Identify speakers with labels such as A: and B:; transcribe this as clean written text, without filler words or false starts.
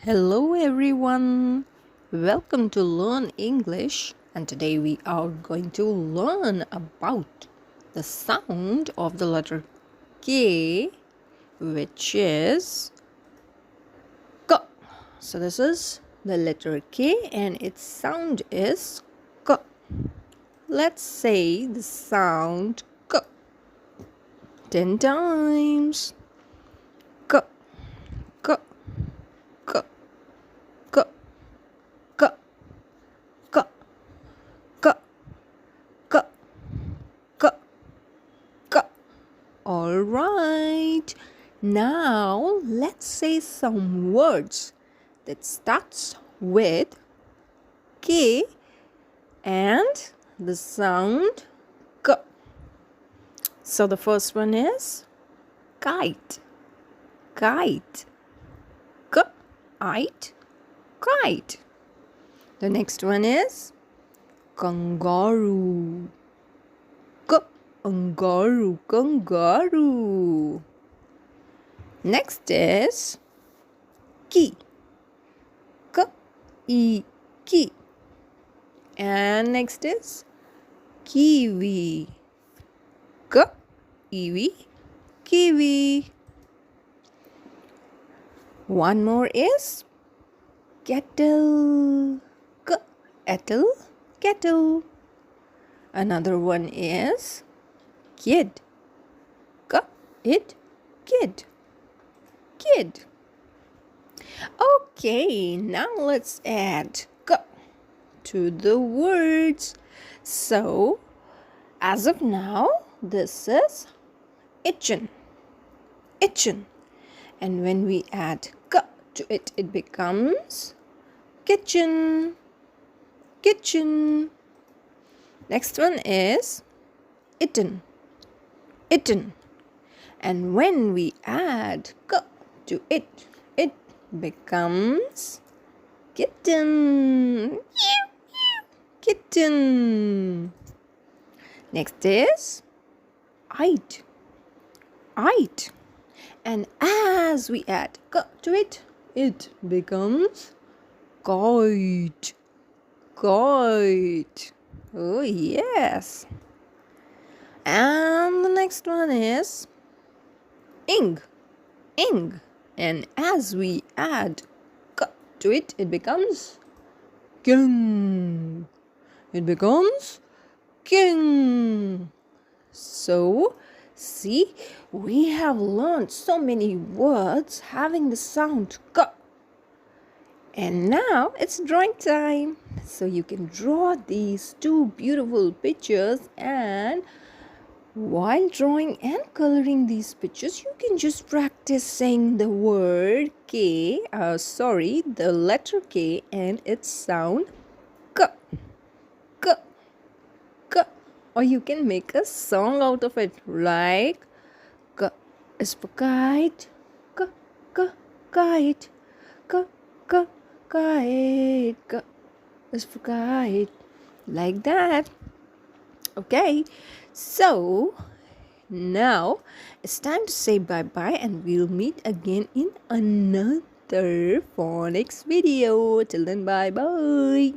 A: Hello everyone, welcome to Learn English, and today we are going to learn about the sound of the letter K, which is K. So this is the letter K and its sound is K. Let's say the sound K 10 times. K, K, K, K, K, K, K, K, K, K. All right. Now let's say some words that starts with K and the sound K. So the first one is kite. Kite. Kite. Kite. The next one is kangaroo. Kangaroo. Kangaroo. Next is key. Key. And next is kiwi. Kiwi. One more is kettle. Kettle. Another one is kid. Kid. Okay, now let's add K to the words. So, as of now, this is itchin. And when we add K to it, it becomes kitchen. Next one is eaten. And when we add K to it, it becomes kitten. Kitten. Next is eyed. And as we add K to it, it becomes kite. Oh yes. And the next one is ing. And as we add K to it, it becomes king. So, see, we have learned so many words having the sound K. And now it's drawing time. So you can draw these two beautiful pictures, and while drawing and coloring these pictures, you can just practice saying the word the letter K and its sound K. Or you can make a song out of it, like K is for kite, kite, kite, K is for kite, like that. Okay, so now it's time to say bye-bye, and we'll meet again in another phonics video. Till then, bye-bye.